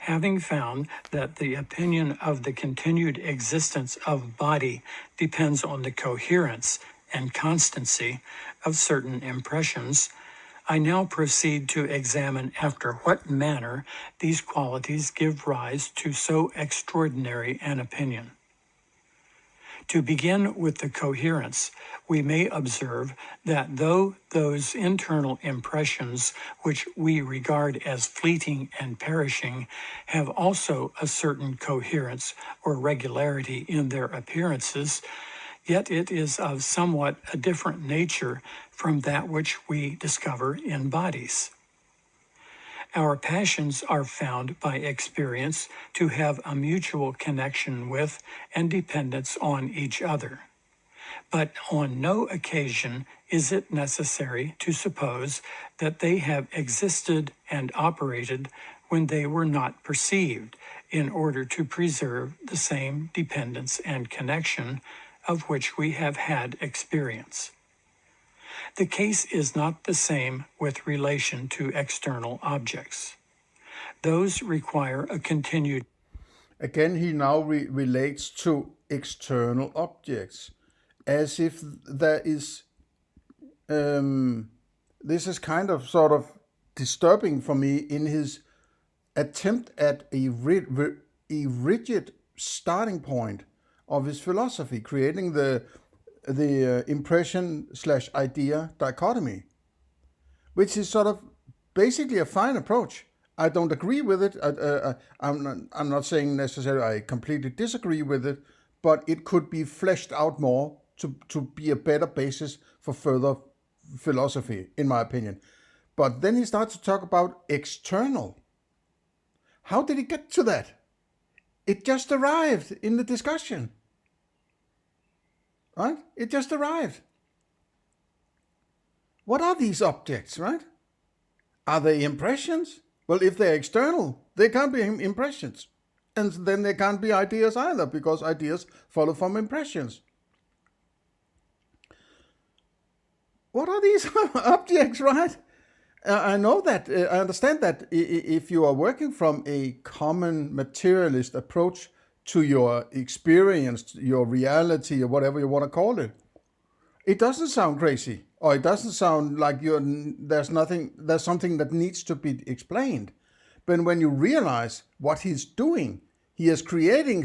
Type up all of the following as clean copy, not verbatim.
Having found that the opinion of the continued existence of body depends on the coherence and constancy of certain impressions, I now proceed to examine after what manner these qualities give rise to so extraordinary an opinion. To begin with the coherence, we may observe that though those internal impressions which we regard as fleeting and perishing have also a certain coherence or regularity in their appearances, yet it is of somewhat a different nature from that which we discover in bodies. Our passions are found by experience to have a mutual connection with and dependence on each other. But on no occasion is it necessary to suppose that they have existed and operated when they were not perceived, in order to preserve the same dependence and connection of which we have had experience. The case is not the same with relation to external objects. Those require a continued... Again, he now relates to external objects, as if there is... this is kind of sort of disturbing for me in his attempt at a rigid starting point of his philosophy, creating the impression/idea dichotomy, which is sort of basically a fine approach. I don't agree with it. I'm not saying necessarily I completely disagree with it, but it could be fleshed out more to be a better basis for further philosophy, in my opinion. But then he starts to talk about external. How did he get to that? It just arrived in the discussion. Right? It just arrived. What are these objects, right? Are they impressions? Well, if they're external, they can't be impressions. And then they can't be ideas either, because ideas follow from impressions. What are these objects, right? I know that, I understand that if you are working from a common materialist approach to your experience, your reality, or whatever you want to call it, it doesn't sound crazy, or it doesn't sound like there's something that needs to be explained. But when you realize what he's doing, he is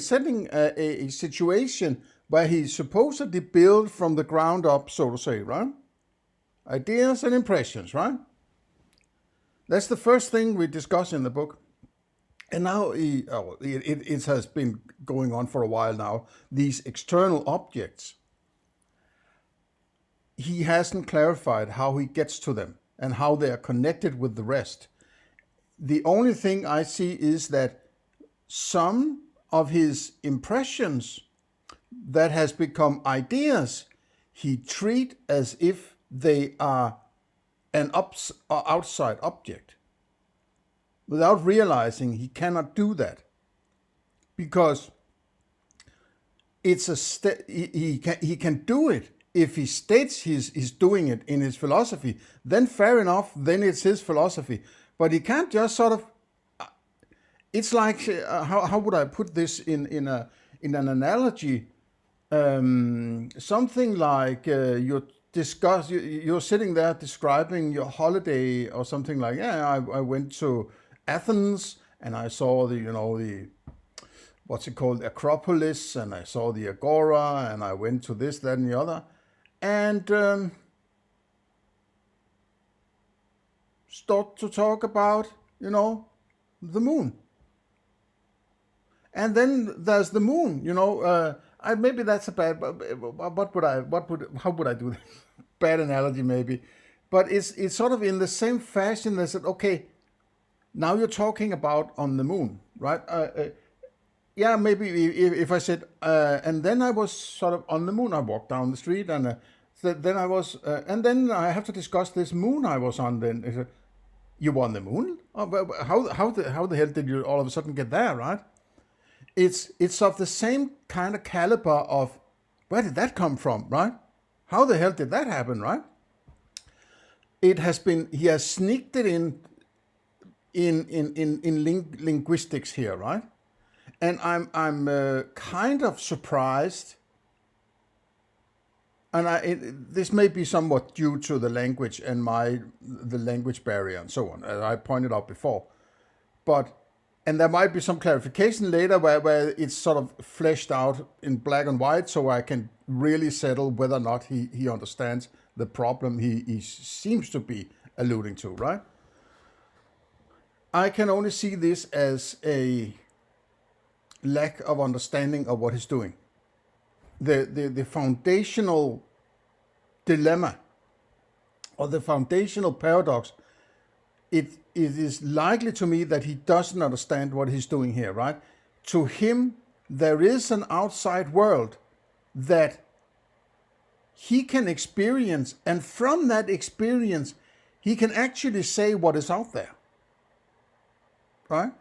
setting a situation where he supposedly built from the ground up, so to say, right? Ideas and impressions, right? That's the first thing we discuss in the book. And now it has been going on for a while now, these external objects. He hasn't clarified how he gets to them and how they are connected with the rest. The only thing I see is that some of his impressions that has become ideas, he treats as if they are an outside object. Without realizing he cannot do that, because it's he can do it if he states he's doing it in his philosophy. Then fair enough, then it's his philosophy. But he can't just sort of. It's like how would I put this in an analogy? Something like you're sitting there describing your holiday or something like, I went to Athens and I saw the what's it called, Acropolis, and I saw the Agora, and I went to this, that, and the other, and start to talk about the moon. And then there's the moon, maybe that's a bad. How would I do that? Bad analogy maybe, but it's sort of in the same fashion. They said, okay, now you're talking about on the moon, right? Yeah, maybe if I said, and then I was sort of on the moon. I walked down the street, and then I was, and then I have to discuss this moon I was on. Then I said, you were on the moon? Oh, how the hell did you all of a sudden get there, right? It's of the same kind of caliber of, where did that come from, right? How the hell did that happen, right? He has sneaked it in linguistics here, right? And I'm kind of surprised, and this may be somewhat due to the language and the language barrier and so on, as I pointed out before. And there might be some clarification later where it's sort of fleshed out in black and white, so I can really settle whether or not he understands the problem he seems to be alluding to, right? I can only see this as a lack of understanding of what he's doing. The foundational dilemma or the foundational paradox, it is likely to me that he doesn't understand what he's doing here, right? To him, there is an outside world that he can experience, and from that experience, he can actually say what is out there, right?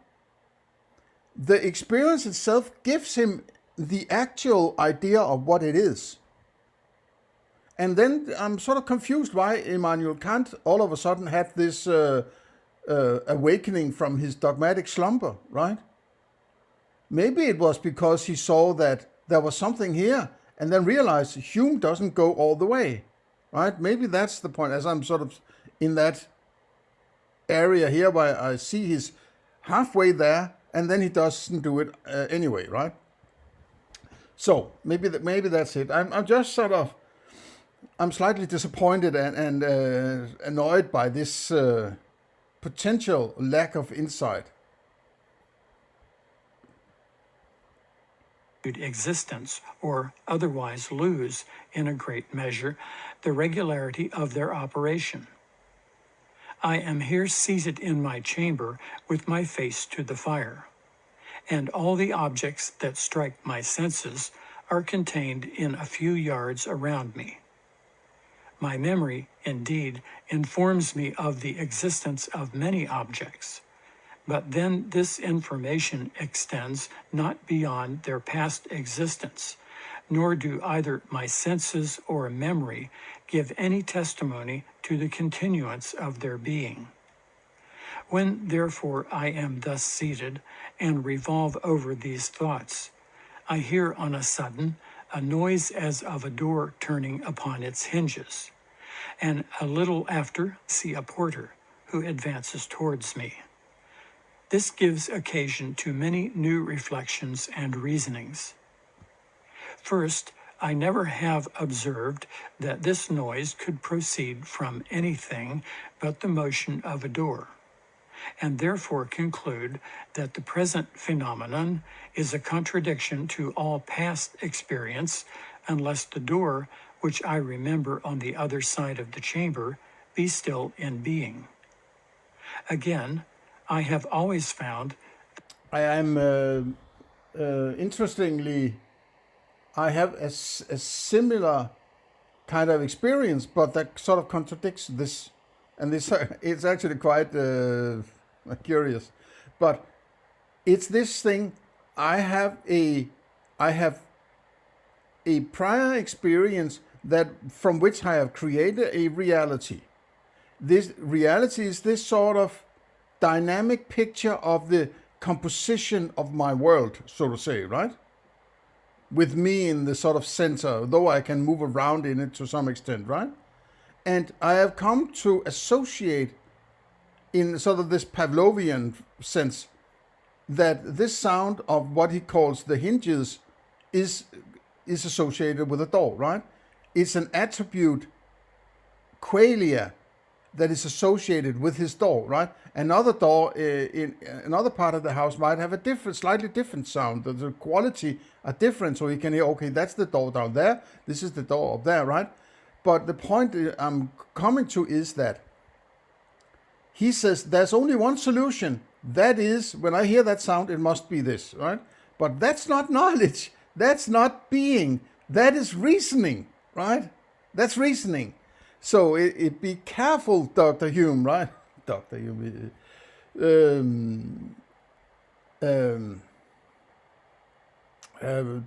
The experience itself gives him the actual idea of what it is. And then I'm sort of confused why Immanuel Kant all of a sudden had this awakening from his dogmatic slumber, right? Maybe it was because he saw that there was something here and then realized Hume doesn't go all the way, right? Maybe that's the point, as I'm sort of in that area here where I see he's halfway there and then he doesn't do it anyway, right? So maybe that's it. I'm just sort of, I'm slightly disappointed and annoyed by this potential lack of insight. Existence, or otherwise lose, in a great measure, the regularity of their operation. I am here seated in my chamber with my face to the fire, and all the objects that strike my senses are contained in a few yards around me. My memory, indeed, informs me of the existence of many objects, but then this information extends not beyond their past existence, nor do either my senses or memory give any testimony to the continuance of their being. When, therefore, I am thus seated and revolve over these thoughts, I hear on a sudden a noise as of a door turning upon its hinges, and a little after see a porter who advances towards me. This gives occasion to many new reflections and reasonings. First, I never have observed that this noise could proceed from anything but the motion of a door, and therefore conclude that the present phenomenon is a contradiction to all past experience, unless the door, which I remember on the other side of the chamber, be still in being. Again, I have always found... I am, interestingly, I have a similar kind of experience, but that sort of contradicts this. And this it's actually quite curious. But it's this thing, I have a prior experience that from which I have created a reality. This reality is this sort of dynamic picture of the composition of my world, so to say, right? With me in the sort of center, though I can move around in it to some extent, right? And I have come to associate, in sort of this Pavlovian sense, that this sound of what he calls the hinges is associated with a door, right? It's an attribute, qualia, that is associated with his door, right? Another door in another part of the house might have a slightly different sound. The quality are different, so you can hear, okay, that's the door down there, this is the door up there, right? But the point I'm coming to is that he says there's only one solution. That is, when I hear that sound, it must be this, right? But that's not knowledge. That's not being. That is reasoning, right? That's reasoning. So be careful, Dr. Hume, right? Dr. Hume.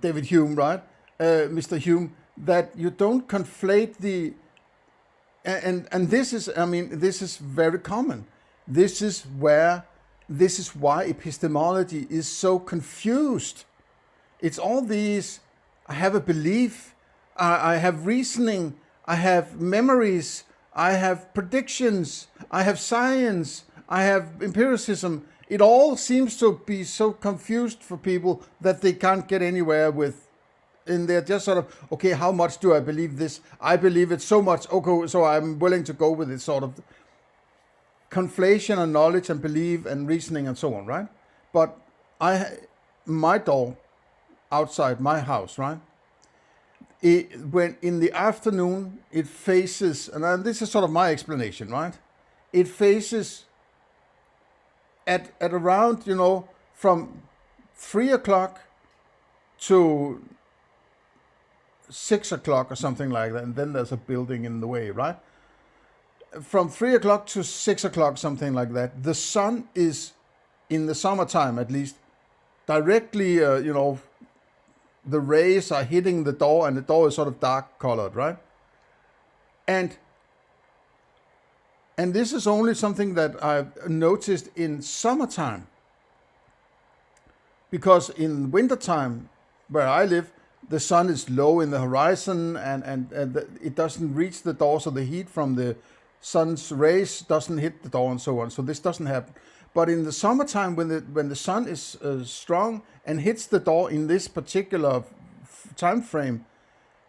David Hume, right? Mr. Hume, that you don't conflate the... And this is, I mean, this is very common. This is where this is why epistemology is so confused. It's all these, I have a belief, I have reasoning, I have memories, I have predictions, I have science, I have empiricism. It all seems to be so confused for people that they can't get anywhere with. And they're just sort of, okay, how much do I believe this? I believe it so much, okay, so I'm willing to go with it, sort of conflation of knowledge and belief and reasoning and so on, right? But my door outside my house, right? When in the afternoon it faces, and this is sort of my explanation, right? It faces at around, from 3 o'clock to 6 o'clock or something like that, and then there's a building in the way, right? From 3 o'clock to 6 o'clock, something like that, the sun is, in the summertime at least, directly, the rays are hitting the door, and the door is sort of dark colored, right? And this is only something that I've noticed in summertime. Because in wintertime, where I live, the sun is low in the horizon, and it doesn't reach the door, so the heat from the sun's rays doesn't hit the door and so on. So this doesn't happen. But in the summertime, when the sun is strong and hits the door in this particular time frame,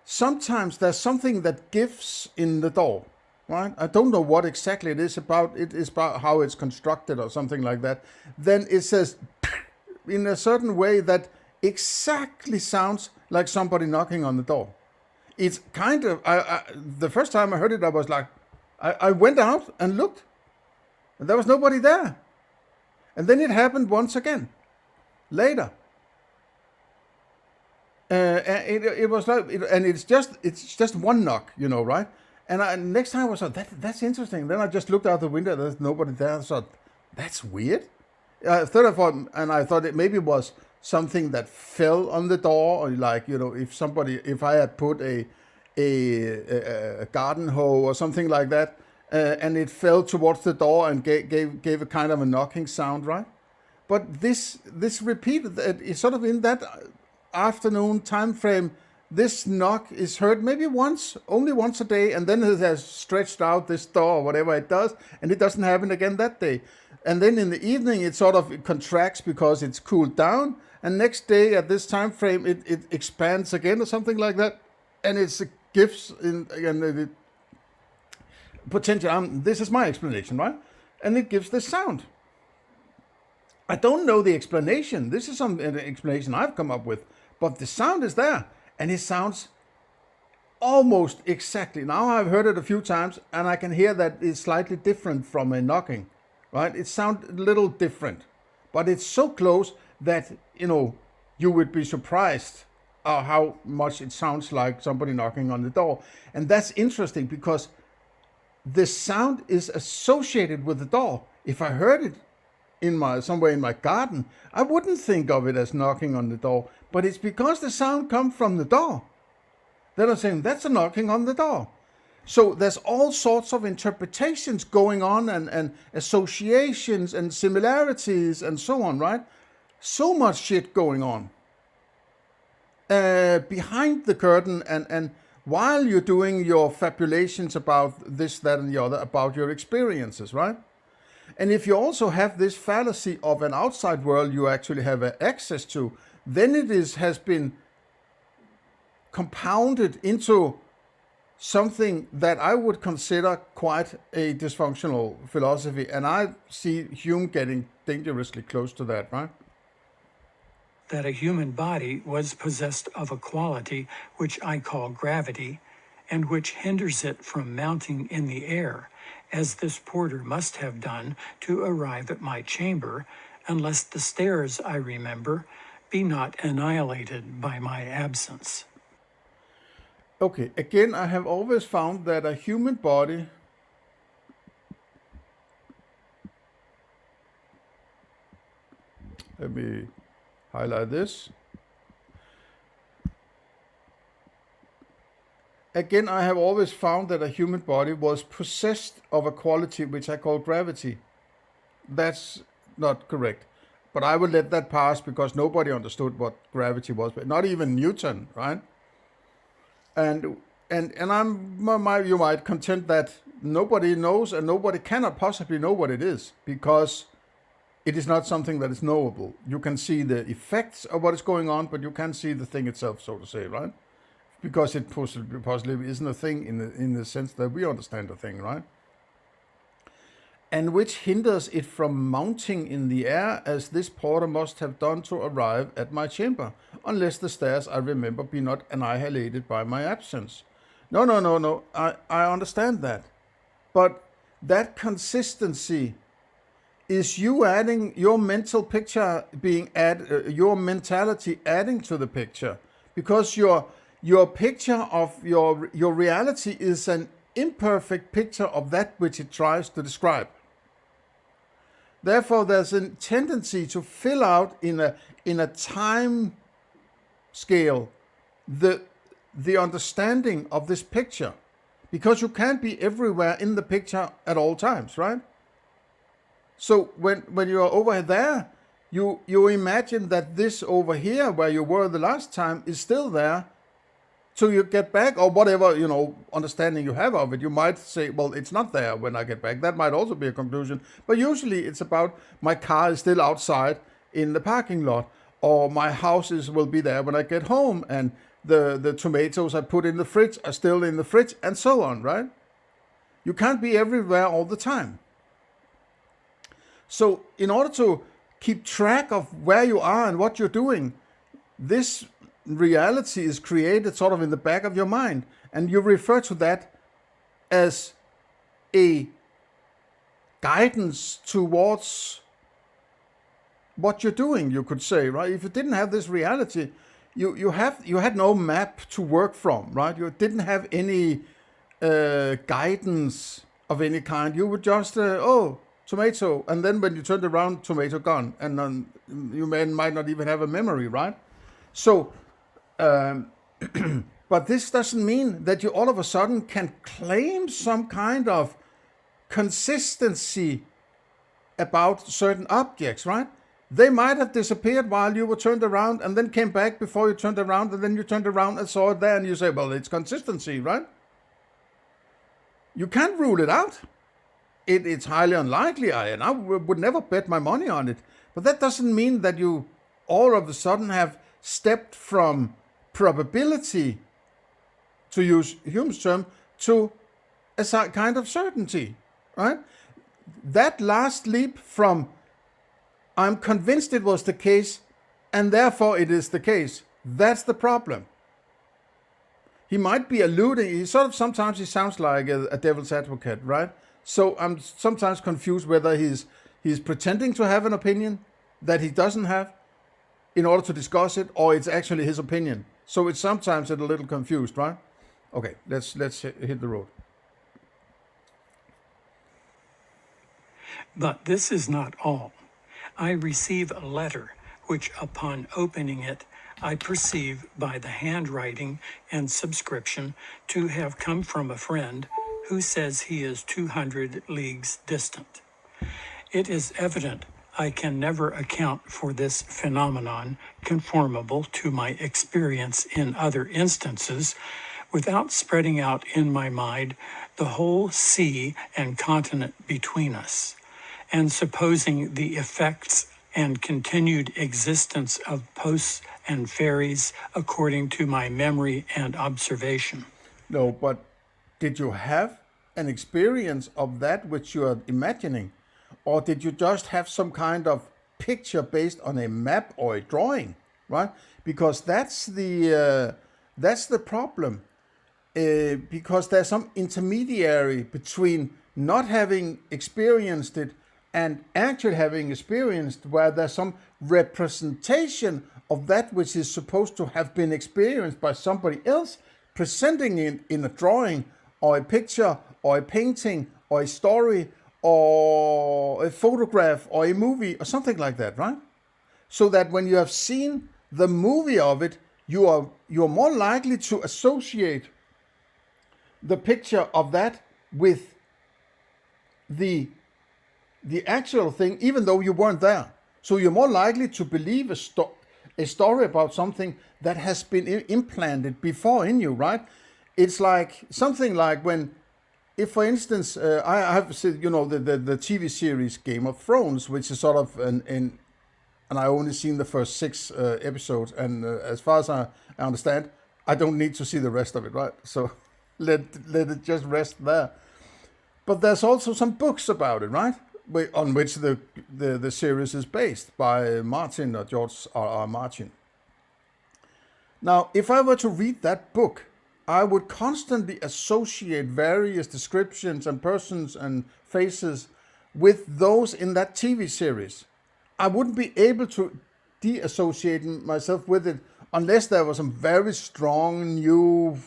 sometimes there's something that gives in the door, right? I don't know what exactly it is about. It is about how it's constructed or something like that. Then it says in a certain way that exactly sounds like somebody knocking on the door. It's kind of, the first time I heard it, I was like, I went out and looked, and there was nobody there. And then it happened once again, later. It was like, and it's just one knock, right? And next time I was like, that's interesting. Then I just looked out the window, there's nobody there. I thought, that's weird. I thought it maybe was something that fell on the door, or like, if I had put a garden hoe or something like that, and it fell towards the door and gave a kind of a knocking sound, right? But this repeated, it's sort of in that afternoon time frame. This knock is heard maybe only once a day, and then it has stretched out this door or whatever it does, and it doesn't happen again that day. And then in the evening it sort of contracts because it's cooled down, and next day at this time frame it expands again or something like that, and it's gifts in again potential. This is my explanation, right? And it gives this sound. I don't know the explanation. This is an explanation I've come up with, but the sound is there, and it sounds almost exactly. Now I've heard it a few times, and I can hear that it's slightly different from a knocking, right? It sounds a little different, but it's so close that you would be surprised how much it sounds like somebody knocking on the door. And that's interesting because the sound is associated with the door. If I heard it somewhere in my garden, I wouldn't think of it as knocking on the door, but it's because the sound comes from the door. Then I'm saying that's a knocking on the door. So there's all sorts of interpretations going on, and associations and similarities and so on, right? So much shit going on behind the curtain, and while you're doing your fabulations about this, that, and the other, about your experiences, right? And if you also have this fallacy of an outside world you actually have access to, then it has been compounded into something that I would consider quite a dysfunctional philosophy. And I see Hume getting dangerously close to that, right? That a human body was possessed of a quality which I call gravity, and which hinders it from mounting in the air, as this porter must have done to arrive at my chamber, unless the stairs, I remember, be not annihilated by my absence. Okay, again, I have always found that a human body let me highlight this. Again, I have always found that a human body was possessed of a quality which I call gravity. That's not correct. But I will let that pass because nobody understood what gravity was, but not even Newton, right? And you might contend that nobody knows and nobody cannot possibly know what it is because it is not something that is knowable. You can see the effects of what is going on, but you can't see the thing itself, so to say, right? Because it possibly isn't a thing in the sense that we understand a thing, right? And which hinders it from mounting in the air, as this porter must have done to arrive at my chamber, unless the stairs, I remember, be not annihilated by my absence. No. I understand that. But that consistency is you adding your mental picture being your mentality adding to the picture, because your picture of your reality is an imperfect picture of that which it tries to describe. Therefore, there's a tendency to fill out in a time scale the understanding of this picture, because you can't be everywhere in the picture at all times, right? So when you are over there, you imagine that this over here, where you were the last time, is still there. So you get back, or whatever, understanding you have of it, you might say, well, it's not there when I get back. That might also be a conclusion. But usually it's about my car is still outside in the parking lot, or my house will be there when I get home, and the tomatoes I put in the fridge are still in the fridge, and so on, right? You can't be everywhere all the time. So in order to keep track of where you are and what you're doing, this reality is created sort of in the back of your mind, and you refer to that as a guidance towards what you're doing, you could say, right? If you didn't have this reality, you had no map to work from, right? You didn't have any guidance of any kind. You would just tomato, and then when you turned around, tomato gone, and then you might not even have a memory, right? So but this doesn't mean that you all of a sudden can claim some kind of consistency about certain objects, right? They might have disappeared while you were turned around and then came back before you turned around, and then you turned around and saw it there, and you say, well, it's consistency, right? You can't rule it out. It's highly unlikely, and I would never bet my money on it. But that doesn't mean that you all of a sudden have stepped from probability, to use Hume's term, to a kind of certainty, right? That last leap from I'm convinced it was the case and therefore it is the case, that's the problem. He might be alluding, sometimes he sounds like a devil's advocate, right? So I'm sometimes confused whether he's pretending to have an opinion that he doesn't have in order to discuss it, or it's actually his opinion. So it's sometimes a little confused, right? Okay, let's hit the road. But this is not all. I receive a letter, which upon opening it, I perceive by the handwriting and subscription to have come from a friend who says he is 200 leagues distant. It is evident I can never account for this phenomenon conformable to my experience in other instances without spreading out in my mind the whole sea and continent between us, and supposing the effects and continued existence of posts and ferries according to my memory and observation. No, but did you have an experience of that which you are imagining? Or did you just have some kind of picture based on a map or a drawing, right? Because that's the problem. Because there's some intermediary between not having experienced it and actually having experienced, where there's some representation of that which is supposed to have been experienced by somebody else, presenting it in a drawing or a picture or a painting or a story or a photograph or a movie or something like that, right? So that when you have seen the movie of it, you're more likely to associate the picture of that with the the actual thing, even though you weren't there. So you're more likely to believe a story about something that has been implanted before in you, right? It's like something like when, if for instance, I have said, the TV series Game of Thrones, which is sort of and I only seen the first 6 episodes, and as far as I understand, I don't need to see the rest of it, right? So let it just rest there. But there's also some books about it, right? On which the series is based by Martin or George R. Martin. Now, if I were to read that book, I would constantly associate various descriptions and persons and faces with those in that TV series. I wouldn't be able to de-associate myself with it unless there were some very strong new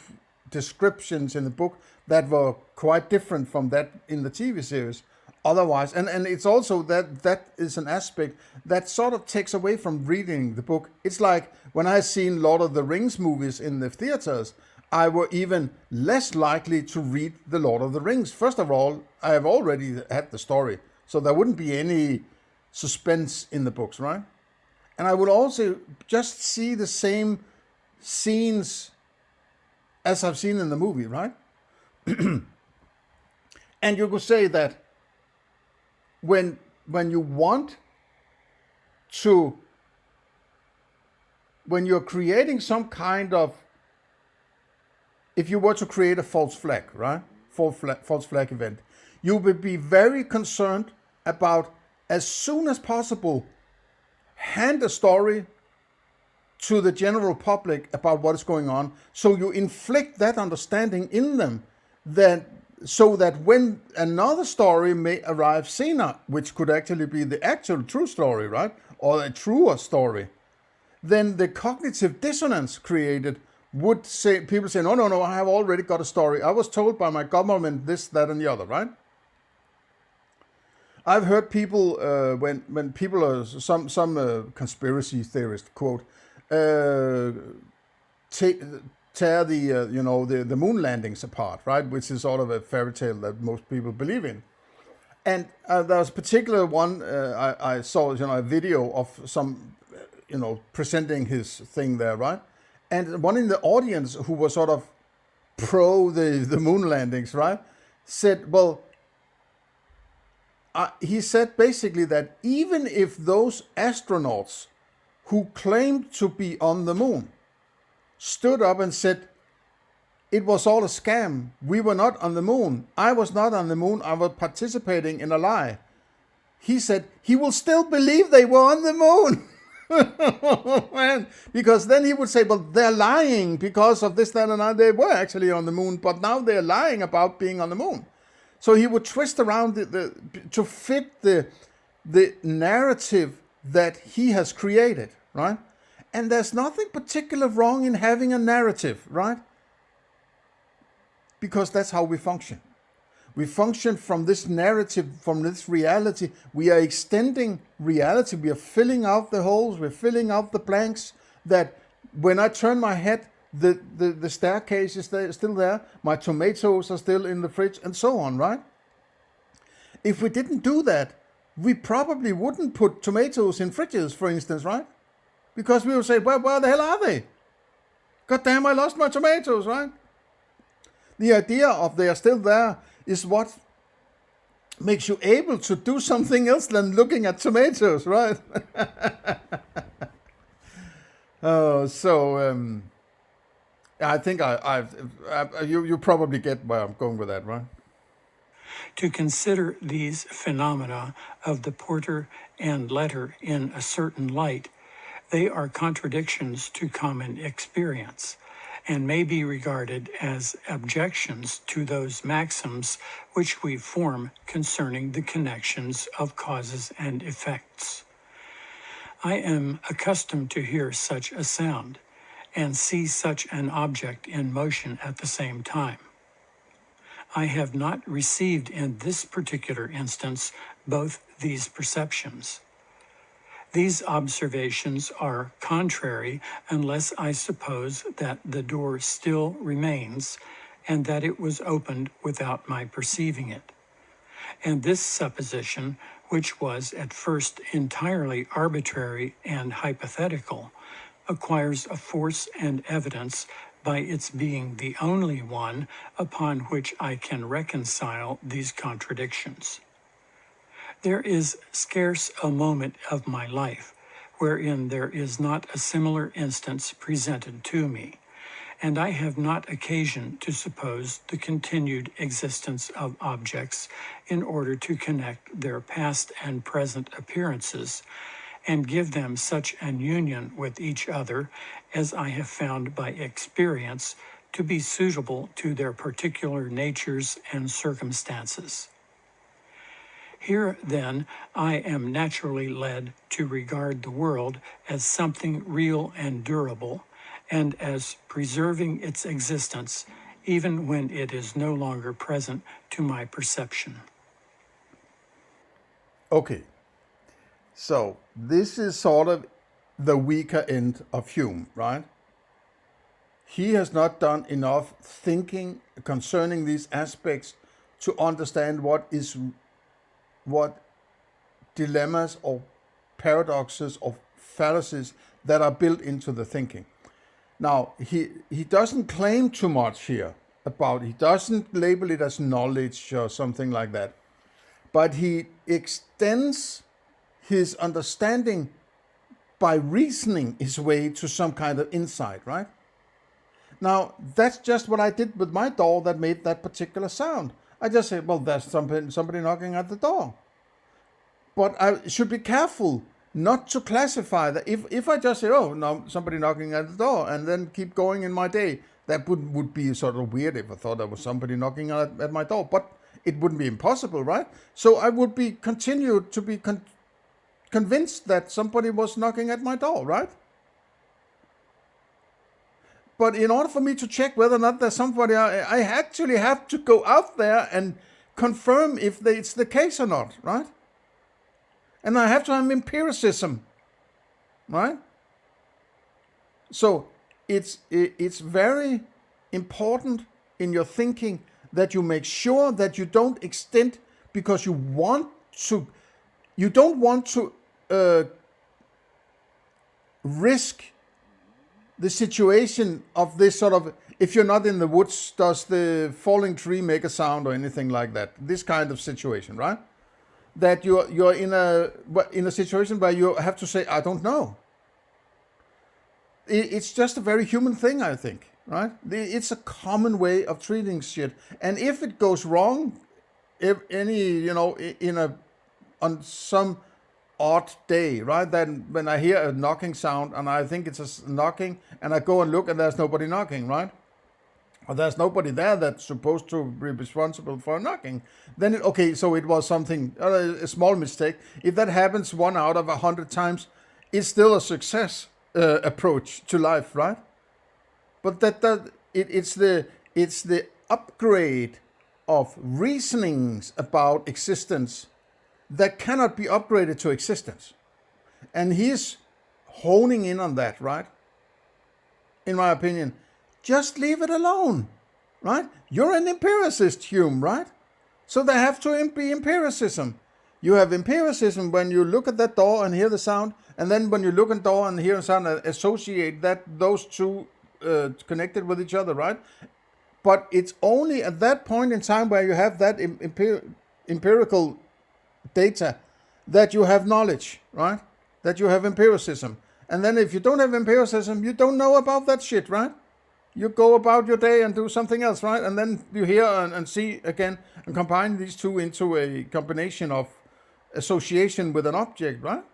descriptions in the book that were quite different from that in the TV series. Otherwise, and it's also that is an aspect that sort of takes away from reading the book. It's like when I seen Lord of the Rings movies in the theaters, I were even less likely to read the Lord of the Rings. First of all, I have already had the story, so there wouldn't be any suspense in the books, right? And I would also just see the same scenes as I've seen in the movie, right? And you could say that when you want to, when you're creating some kind of, if you were to create a false flag, right? False flag event, you would be very concerned about, as soon as possible, hand a story to the general public about what is going on, so you inflict that understanding in them, that so that when another story may arrive sooner, which could actually be the actual true story, right, or a truer story, then the cognitive dissonance created would say, people say, no, I have already got a story. I was told by my government this, that, and the other, right? I've heard people when people are some conspiracy theorist quote tear the moon landings apart, right? Which is sort of a fairy tale that most people believe in. And there was a particular one I saw, a video of some, presenting his thing there, right? And one in the audience who was sort of pro the moon landings, right, said, well, he said basically that even if those astronauts who claimed to be on the moon stood up and said, it was all a scam, we were not on the moon, I was not on the moon, I was participating in a lie, he said he will still believe they were on the moon. Man, because then he would say, well, they're lying because of this, that, and that. They were actually on the moon, but now they're lying about being on the moon. So he would twist around to fit the narrative that he has created, right? And there's nothing particular wrong in having a narrative, right? Because that's how we function. We function from this narrative, from this reality. We are extending reality. We are filling out the holes. We're filling out the blanks. That when I turn my head, the staircase is still there. My tomatoes are still in the fridge, and so on, right? If we didn't do that, we probably wouldn't put tomatoes in fridges, for instance, right? Because we would say, well, where the hell are they? God damn, I lost my tomatoes, right? The idea of they are still there is what makes you able to do something else than looking at tomatoes, right? I think you probably get where I'm going with that, right? To consider these phenomena of the porter and letter in a certain light, they are contradictions to common experience, and may be regarded as objections to those maxims which we form concerning the connections of causes and effects. I am accustomed to hear such a sound, and see such an object in motion at the same time. I have not received in this particular instance both these perceptions. These observations are contrary unless I suppose that the door still remains and that it was opened without my perceiving it. And this supposition which was at first entirely arbitrary and hypothetical, acquires a force and evidence by its being the only one upon which I can reconcile these contradictions. There is scarce a moment of my life wherein there is not a similar instance presented to me, and I have not occasion to suppose the continued existence of objects in order to connect their past and present appearances, and give them such an union with each other as I have found by experience to be suitable to their particular natures and circumstances. Here, then, I am naturally led to regard the world as something real and durable, and as preserving its existence, even when it is no longer present to my perception. Okay, so this is sort of the weaker end of Hume, right? He has not done enough thinking concerning these aspects to understand what dilemmas or paradoxes or fallacies that are built into the thinking. Now, he doesn't claim too much here about, he doesn't label it as knowledge or something like that, but he extends his understanding by reasoning his way to some kind of insight, right? Now, that's just what I did with my door that made that particular sound. I just said, well, there's somebody knocking at the door. But I should be careful not to classify that. If I just say, oh, no, somebody knocking at the door, and then keep going in my day, that would be sort of weird if I thought there was somebody knocking at my door. But it wouldn't be impossible, right? So I would be continued to be convinced that somebody was knocking at my door, right? But in order for me to check whether or not there's somebody, I actually have to go out there and confirm if it's the case or not, right? And I have to have empiricism, right? So it's very important in your thinking that you make sure that you don't extend because you don't want to risk the situation of this sort of, if you're not in the woods, does the falling tree make a sound or anything like that? This kind of situation, right? That you're in a situation where you have to say, I don't know. It's just a very human thing, I think, right? It's a common way of treating shit. And if it goes wrong, on some odd day, right? Then when I hear a knocking sound and I think it's a knocking and I go and look and there's nobody knocking, right? Or there's nobody there that's supposed to be responsible for knocking. Then, so it was something, a small mistake. If that happens 1 out of 100 times, it's still a success approach to life, right? But it's the upgrade of reasonings about existence that cannot be upgraded to existence. And he's honing in on that, right? In my opinion, just leave it alone, right? You're an empiricist, Hume, right? So there have to be empiricism. You have empiricism when you look at that door and hear the sound, and then when you look at the door and hear the sound, associate those two connected with each other, right? But it's only at that point in time where you have that empirical data that you have knowledge, right? That you have empiricism. And then if you don't have empiricism, you don't know about that shit, right? You go about your day and do something else, right? And then you hear and see again and combine these two into a combination of association with an object, right?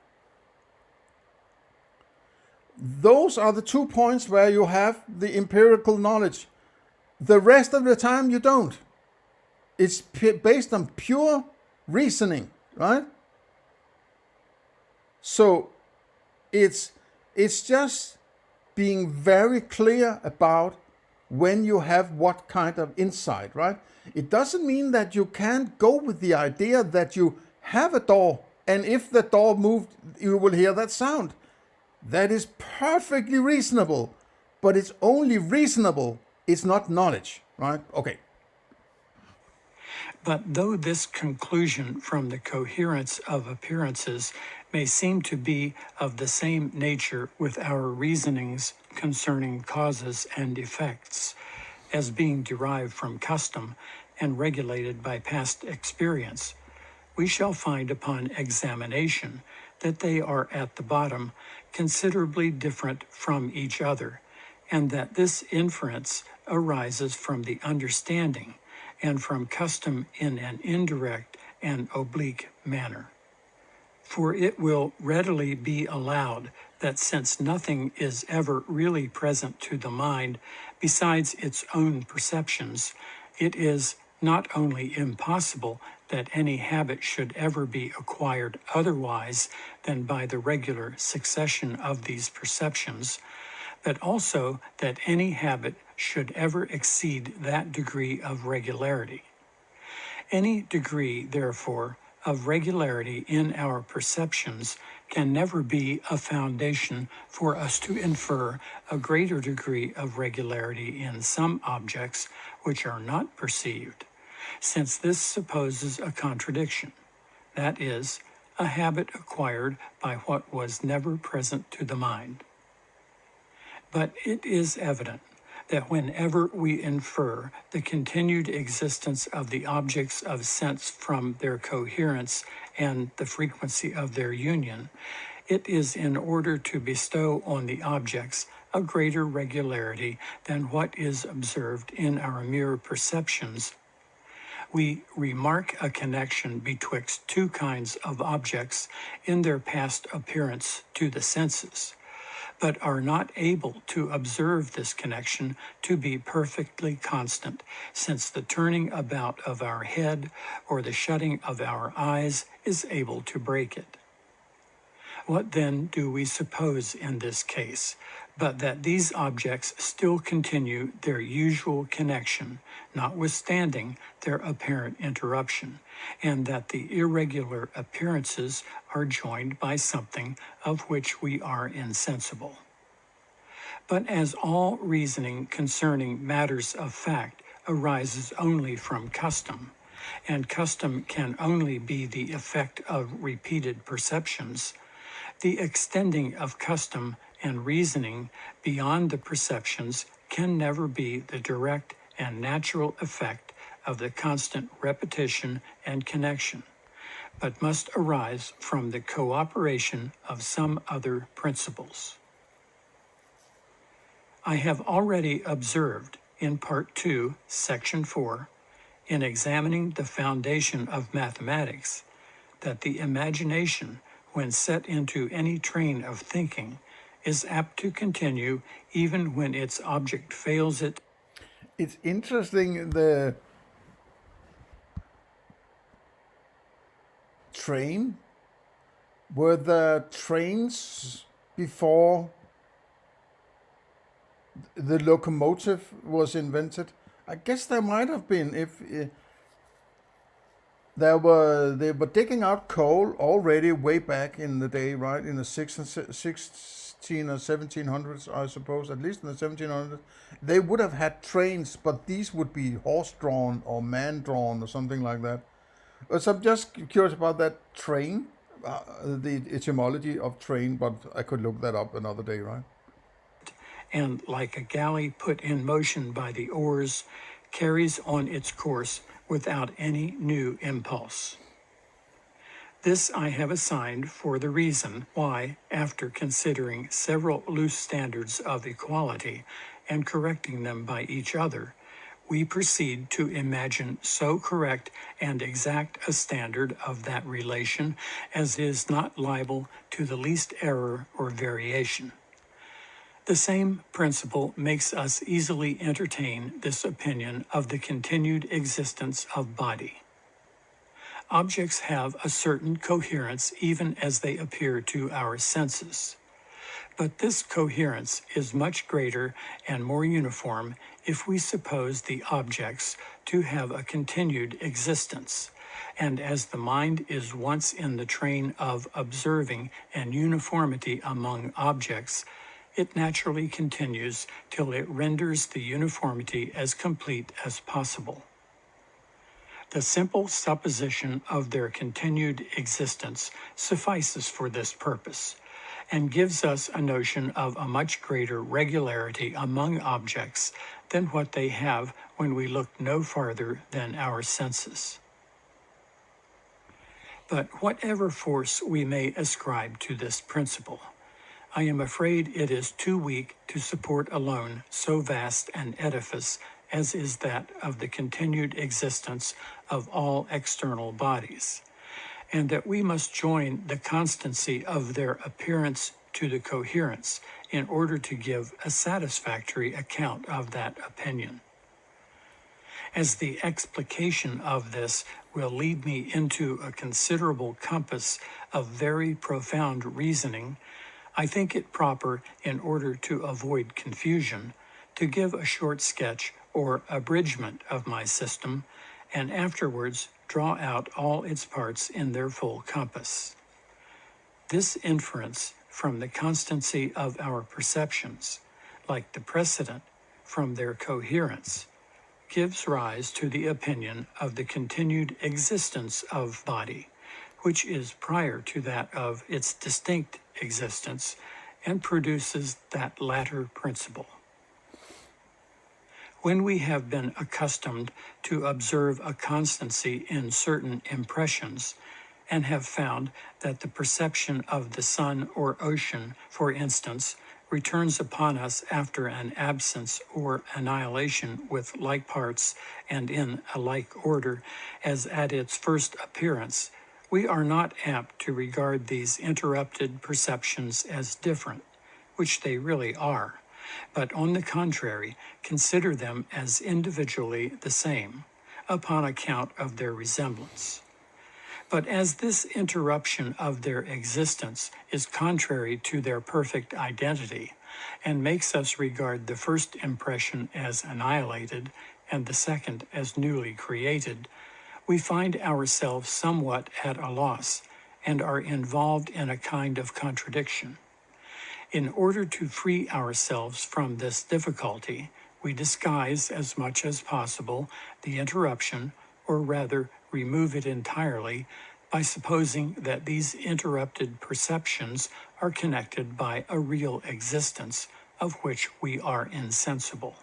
Those are the 2 points where you have the empirical knowledge. The rest of the time you don't. It's based on pure reasoning, right? So it's just being very clear about when you have what kind of insight, right? It doesn't mean that you can't go with the idea that you have a door, and if the door moved, you will hear that sound. That is perfectly reasonable, but it's only reasonable, it's not knowledge, right? Okay. But though this conclusion from the coherence of appearances may seem to be of the same nature with our reasonings concerning causes and effects, as being derived from custom and regulated by past experience, we shall find upon examination that they are at the bottom considerably different from each other, and that this inference arises from the understanding and from custom in an indirect and oblique manner. For it will readily be allowed that since nothing is ever really present to the mind besides its own perceptions, it is not only impossible that any habit should ever be acquired otherwise than by the regular succession of these perceptions, but also that any habit should ever exceed that degree of regularity. Any degree, therefore, of regularity in our perceptions can never be a foundation for us to infer a greater degree of regularity in some objects which are not perceived, since this supposes a contradiction, that is, a habit acquired by what was never present to the mind. But it is evident that whenever we infer the continued existence of the objects of sense from their coherence and the frequency of their union, it is in order to bestow on the objects a greater regularity than what is observed in our mere perceptions. We remark a connection betwixt two kinds of objects in their past appearance to the senses, but are not able to observe this connection to be perfectly constant, since the turning about of our head or the shutting of our eyes is able to break it. What then do we suppose in this case, but that these objects still continue their usual connection, notwithstanding their apparent interruption, and that the irregular appearances are joined by something of which we are insensible? But as all reasoning concerning matters of fact arises only from custom, and custom can only be the effect of repeated perceptions, the extending of custom and reasoning beyond the perceptions can never be the direct and natural effect of the constant repetition and connection, but must arise from the cooperation of some other principles. I have already observed in Part 2, Section 4, in examining the foundation of mathematics, that the imagination, when set into any train of thinking, is apt to continue even when its object fails it. It's interesting, the train. Were the trains before the locomotive was invented? I guess there might have been, if they were digging out coal already way back in the day, right? In the 16 or 1700s, I suppose, at least in the 1700s. They would have had trains, but these would be horse-drawn or man-drawn or something like that. So I'm just curious about that train, the etymology of train, but I could look that up another day, right? And like a galley put in motion by the oars, carries on its course without any new impulse. This I have assigned for the reason why, after considering several loose standards of equality and correcting them by each other, we proceed to imagine so correct and exact a standard of that relation as is not liable to the least error or variation. The same principle makes us easily entertain this opinion of the continued existence of body. Objects have a certain coherence even as they appear to our senses. But this coherence is much greater and more uniform if we suppose the objects to have a continued existence, and as the mind is once in the train of observing an uniformity among objects, it naturally continues till it renders the uniformity as complete as possible. The simple supposition of their continued existence suffices for this purpose, and gives us a notion of a much greater regularity among objects than what they have when we look no farther than our senses. But whatever force we may ascribe to this principle, I am afraid it is too weak to support alone so vast an edifice as is that of the continued existence of all external bodies, and that we must join the constancy of their appearance to the coherence in order to give a satisfactory account of that opinion. As the explication of this will lead me into a considerable compass of very profound reasoning, I think it proper, in order to avoid confusion, to give a short sketch or abridgment of my system, and afterwards draw out all its parts in their full compass. This inference from the constancy of our perceptions, like the precedent from their coherence, gives rise to the opinion of the continued existence of body, which is prior to that of its distinct existence, and produces that latter principle. When we have been accustomed to observe a constancy in certain impressions, and have found that the perception of the sun or ocean, for instance, returns upon us after an absence or annihilation with like parts and in a like order as at its first appearance, we are not apt to regard these interrupted perceptions as different, which they really are, but on the contrary, consider them as individually the same, upon account of their resemblance. But as this interruption of their existence is contrary to their perfect identity, and makes us regard the first impression as annihilated, and the second as newly created, we find ourselves somewhat at a loss, and are involved in a kind of contradiction. In order to free ourselves from this difficulty, we disguise as much as possible the interruption, or rather remove it entirely, by supposing that these interrupted perceptions are connected by a real existence of which we are insensible.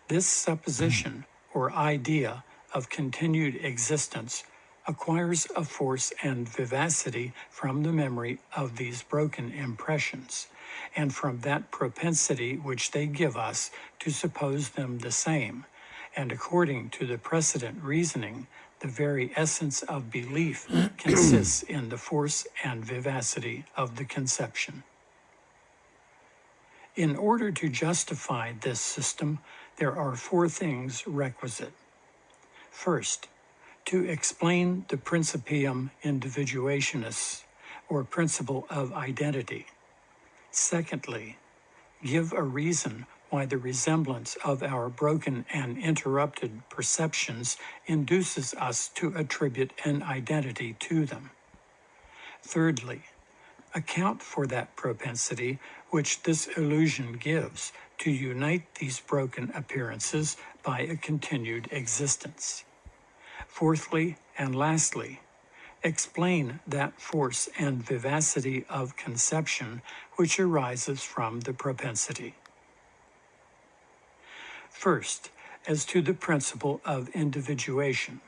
This supposition, or idea, of continued existence acquires a force and vivacity from the memory of these broken impressions, and from that propensity which they give us to suppose them the same, and according to the precedent reasoning, the very essence of belief consists in the force and vivacity of the conception. In order to justify this system, there are four things requisite. First, to explain the principium individuationis, or principle of identity. Secondly, give a reason why the resemblance of our broken and interrupted perceptions induces us to attribute an identity to them. Thirdly, account for that propensity which this illusion gives to unite these broken appearances by a continued existence. Fourthly and lastly, explain that force and vivacity of conception which arises from the propensity. First, as to the principle of individuation,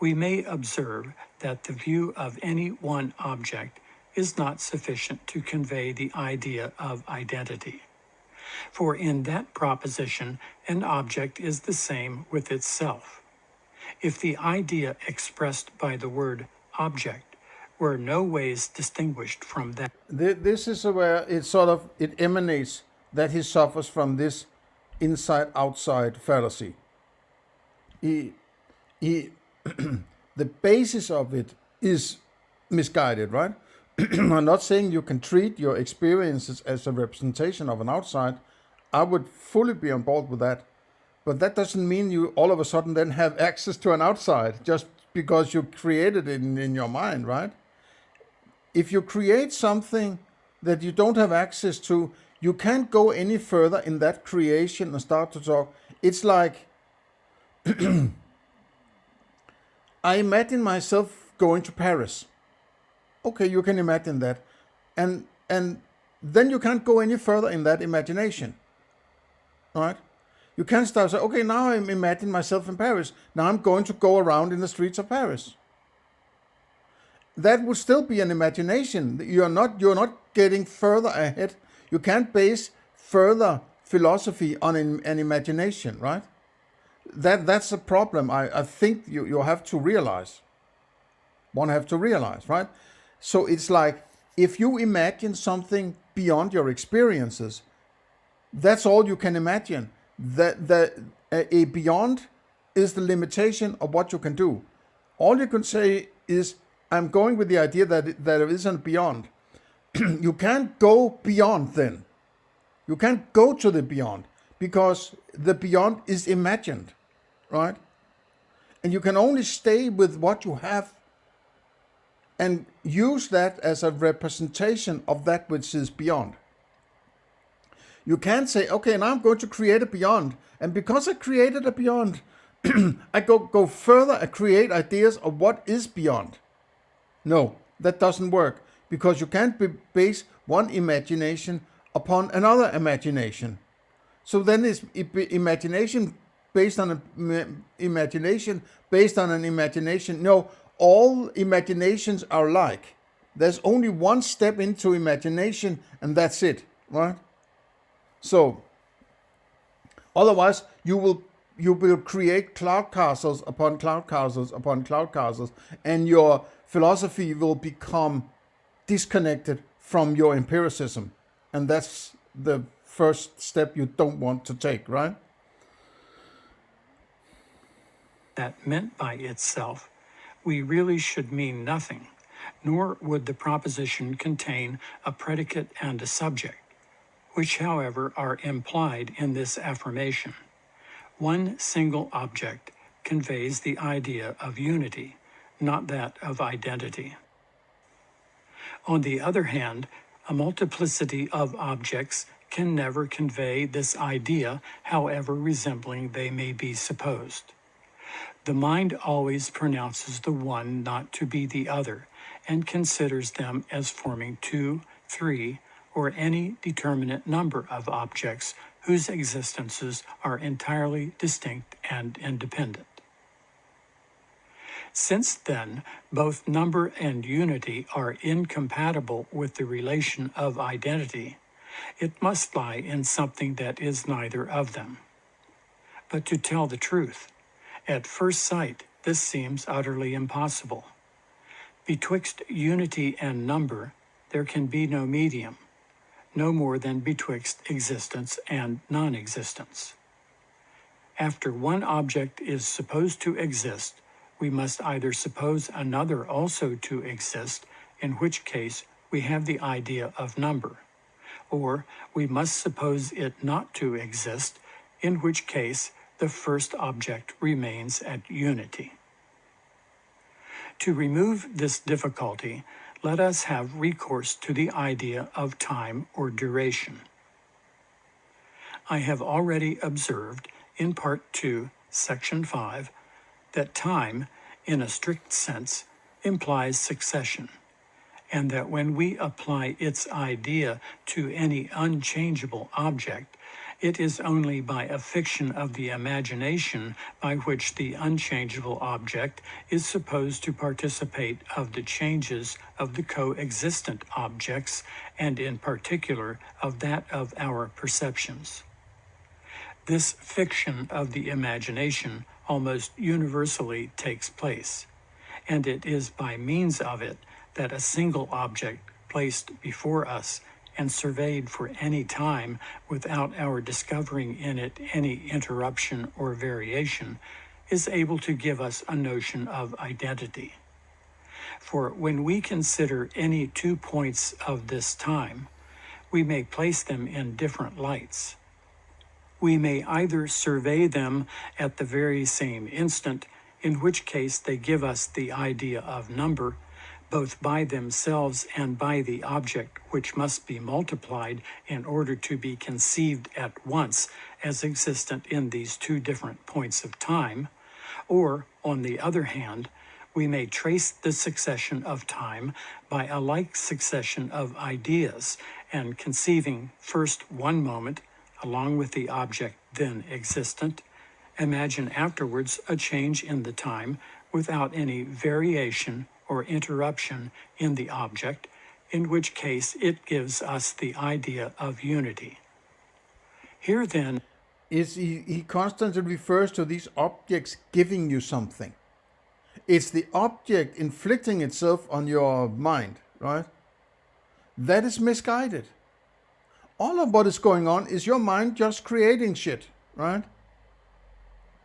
we may observe that the view of any one object is not sufficient to convey the idea of identity. For in that proposition, an object is the same with itself. If the idea expressed by the word object were no ways distinguished from that. This is where it emanates that he suffers from this inside-outside fallacy. He, the basis of it is misguided, right? I'm not saying you can treat your experiences as a representation of an outside. I would fully be on board with that. But that doesn't mean you all of a sudden then have access to an outside just because you created it in your mind, right? If you create something that you don't have access to, you can't go any further in that creation and start to talk. It's like I imagine myself going to Paris. Okay, you can imagine that. And then you can't go any further in that imagination. All right? You can't start saying, okay, now I'm imagining myself in Paris. Now I'm going to go around in the streets of Paris. That would still be an imagination. You're not getting further ahead. You can't base further philosophy on an imagination, right? That's a problem. I think you have to realize. One have to realize, right? So it's like if you imagine something beyond your experiences, that's all you can imagine. A beyond is the limitation of what you can do. All you can say is, I'm going with the idea that there isn't beyond. You can't go beyond then. You can't go to the beyond because the beyond is imagined, right? And you can only stay with what you have and use that as a representation of that which is beyond. You can't say, okay, now I'm going to create a beyond. And because I created a beyond, I go further and create ideas of what is beyond. No, that doesn't work because you can't base one imagination upon another imagination. So then it's imagination based on an imagination based on an imagination. No, all imaginations are alike. There's only one step into imagination and that's it, right? So otherwise you will create cloud castles upon cloud castles upon cloud castles, and your philosophy will become disconnected from your empiricism. And that's the first step you don't want to take, right? That meant by itself, we really should mean nothing, nor would the proposition contain a predicate and a subject, which, however, are implied in this affirmation. One single object conveys the idea of unity, not that of identity. On the other hand, a multiplicity of objects can never convey this idea, however resembling they may be supposed. The mind always pronounces the one not to be the other, and considers them as forming 2, 3, or any determinate number of objects whose existences are entirely distinct and independent. Since then, both number and unity are incompatible with the relation of identity, it must lie in something that is neither of them. But to tell the truth, at first sight, this seems utterly impossible. Betwixt unity and number, there can be no medium, no more than betwixt existence and non-existence. After one object is supposed to exist, we must either suppose another also to exist, in which case we have the idea of number, or we must suppose it not to exist, in which case the first object remains at unity. To remove this difficulty, let us have recourse to the idea of time or duration. I have already observed in Part 2, Section 5, that time, in a strict sense, implies succession, and that when we apply its idea to any unchangeable object, it is only by a fiction of the imagination by which the unchangeable object is supposed to participate of the changes of the coexistent objects, and in particular of that of our perceptions. This fiction of the imagination almost universally takes place, and it is by means of it that a single object placed before us and surveyed for any time without our discovering in it any interruption or variation is able to give us a notion of identity. For when we consider any 2 points of this time, we may place them in different lights. We may either survey them at the very same instant, in which case they give us the idea of number, both by themselves and by the object which must be multiplied in order to be conceived at once as existent in these 2 different points of time, or, on the other hand, we may trace the succession of time by a like succession of ideas, and conceiving first one moment, along with the object then existent, imagine afterwards a change in the time without any variation or interruption in the object, in which case it gives us the idea of unity. Here then, he constantly refers to these objects giving you something. It's the object inflicting itself on your mind, right? That is misguided. All of what is going on is your mind just creating shit, right?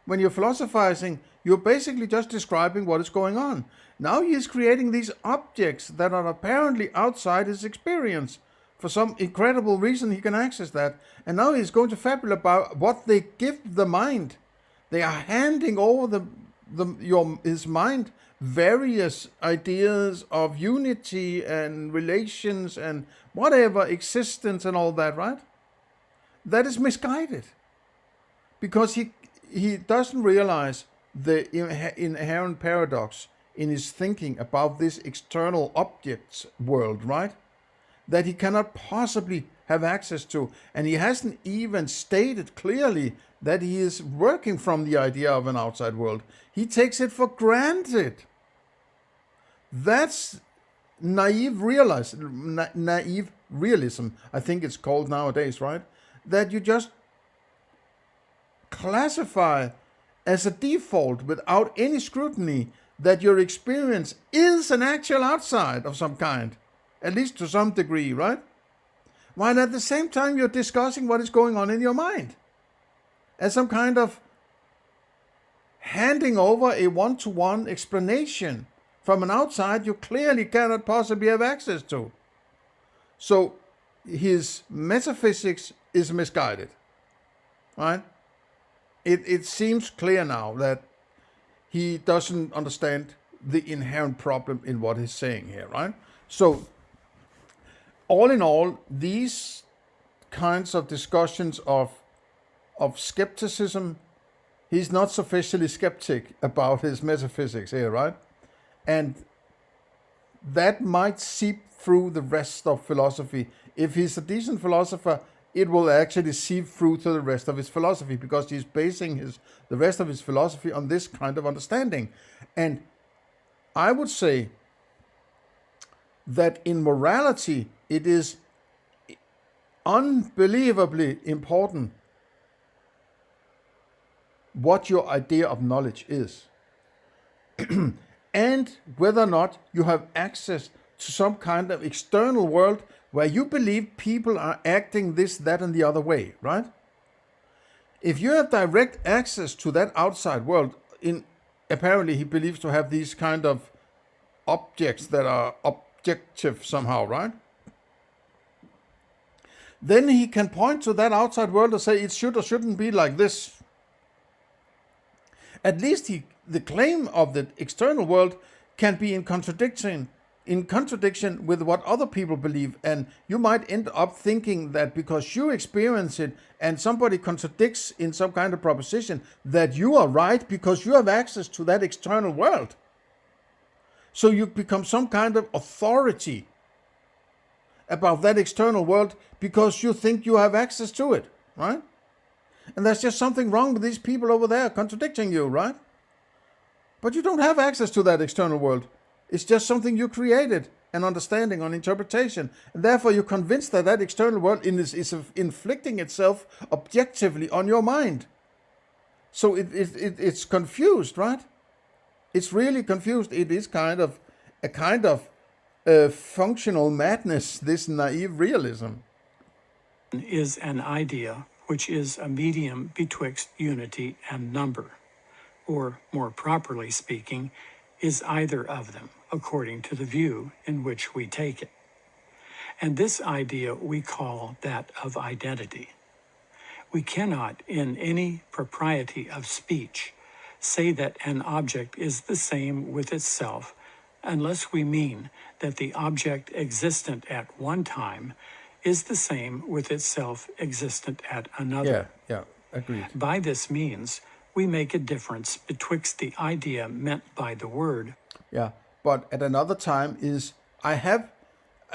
When you're philosophizing, you're basically just describing what is going on. Now he is creating these objects that are apparently outside his experience. For some incredible reason, he can access that. And now he's going to fabulate about what they give the mind. They are handing over his mind various ideas of unity and relations and whatever, existence and all that, right? That is misguided. Because he doesn't realize the inherent paradox in his thinking about this external objects world, right? That he cannot possibly have access to. And he hasn't even stated clearly that he is working from the idea of an outside world. He takes it for granted. That's naive realism, I think it's called nowadays, right? That you just classify as a default without any scrutiny that your experience is an actual outside of some kind, at least to some degree, right? While at the same time you're discussing what is going on in your mind as some kind of handing over a one-to-one explanation from an outside you clearly cannot possibly have access to. So his metaphysics is misguided, right? It seems clear now that he doesn't understand the inherent problem in what he's saying here, right? So, all in all, these kinds of discussions of skepticism, he's not sufficiently skeptic about his metaphysics here, right? And that might seep through the rest of philosophy. If he's a decent philosopher, it will actually seep through to the rest of his philosophy, because he's basing the rest of his philosophy on this kind of understanding. And I would say that in morality, it is unbelievably important what your idea of knowledge is. And whether or not you have access to some kind of external world where you believe people are acting this, that, and the other way, right? If you have direct access to that outside world, apparently he believes to have these kind of objects that are objective somehow, right? Then he can point to that outside world and say it should or shouldn't be like this. At least the claim of the external world can be in contradiction with what other people believe, and you might end up thinking that because you experience it and somebody contradicts in some kind of proposition, that you are right because you have access to that external world. So you become some kind of authority about that external world because you think you have access to it, right? And there's just something wrong with these people over there contradicting you, right? But you don't have access to that external world. It's just something you created, an understanding, an interpretation. And therefore you're convinced that that external world is inflicting itself objectively on your mind. So it's confused, right? It's really confused. It is a kind of functional madness, this naive realism. Is an idea which is a medium betwixt unity and number, or more properly speaking, is either of them, according to the view in which we take it. And this idea we call that of identity. We cannot, in any propriety of speech, say that an object is the same with itself, unless we mean that the object existent at one time is the same with itself existent at another. Yeah, agreed. By this means, we make a difference betwixt the idea meant by the word. Yeah, but at another time is I have.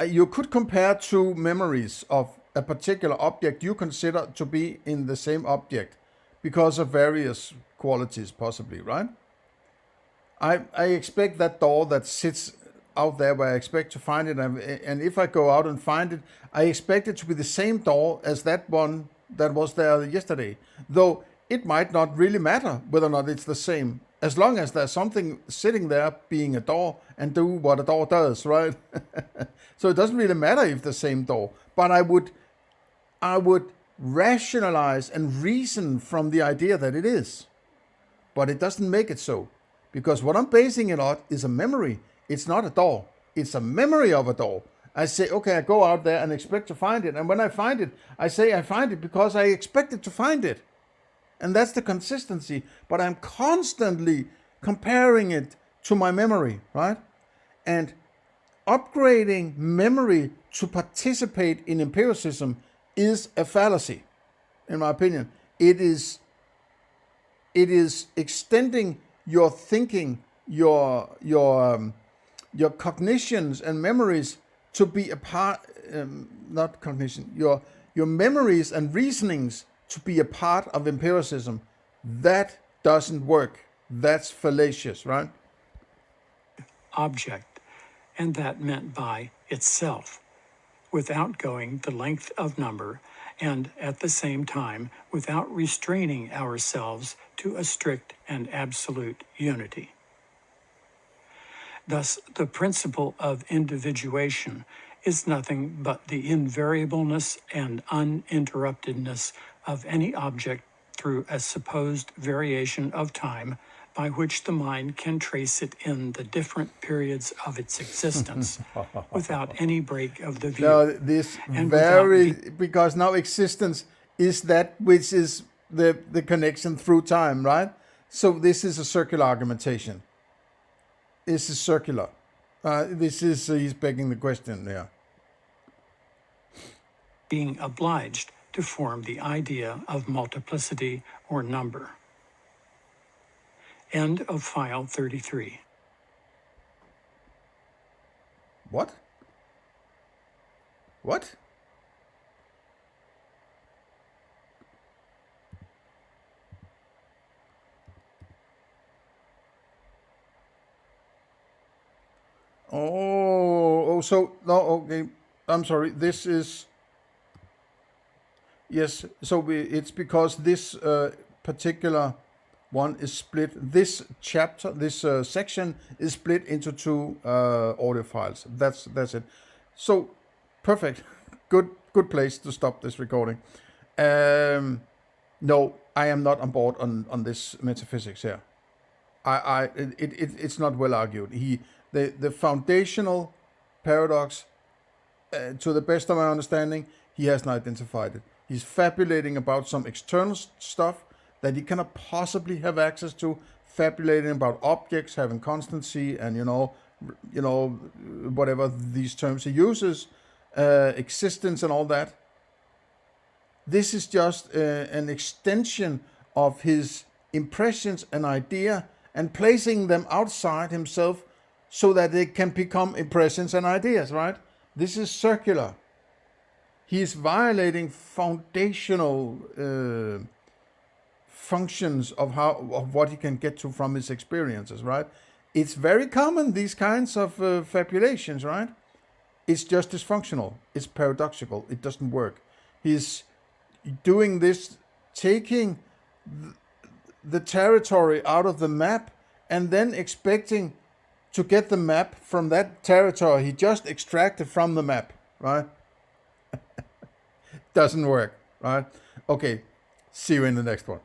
You could compare two memories of a particular object you consider to be in the same object because of various qualities, possibly, right? I expect that door that sits out there where I expect to find it, and if I go out and find it, I expect it to be the same door as that one that was there yesterday. Though it might not really matter whether or not it's the same, as long as there's something sitting there being a door and do what a door does, right? So it doesn't really matter if the same door, but I would rationalize and reason from the idea that it is. But it doesn't make it so. Because what I'm basing it on is a memory. It's not a door. It's a memory of a door. I say, okay, I go out there and expect to find it. And when I find it, I say I find it because I expected to find it. And that's the consistency. But I'm constantly comparing it to my memory, right? And upgrading memory to participate in empiricism is a fallacy, in my opinion. It is extending your thinking, your cognitions and memories to be a part, not cognition, your memories and reasonings to be a part of empiricism. That doesn't work. That's fallacious, right? Object, and that meant by itself, without going the length of number, and at the same time without restraining ourselves to a strict and absolute unity. Thus, the principle of individuation is nothing but the invariableness and uninterruptedness of any object through a supposed variation of time by which the mind can trace it in the different periods of its existence without any break of the view. No, this and very, without because now existence is that which is the connection through time, right? So this is a circular argumentation. This is circular. He's begging the question, yeah. being obliged to form the idea of multiplicity or number. End of file 33. What? What? So, no, okay. I'm sorry. This is, yes. So it's because this particular one is split. This chapter, this section is split into two audio files. That's it. So, perfect. Good place to stop this recording. No, I am not on board on this metaphysics here. It's not well argued. The foundational paradox, to the best of my understanding, he hasn't identified it. He's fabulating about some external stuff that he cannot possibly have access to, fabulating about objects having constancy and whatever these terms he uses, existence and all that. This is just an extension of his impressions and idea and placing them outside himself so that they can become impressions and ideas, right? This is circular. He is violating foundational functions of what he can get to from his experiences, right? It's very common, these kinds of fabulations, right? It's just dysfunctional. It's paradoxical. It doesn't work. He's doing this, taking the territory out of the map and then expecting to get the map from that territory he just extracted from the map, right? Doesn't work, right? Okay, see you in the next one.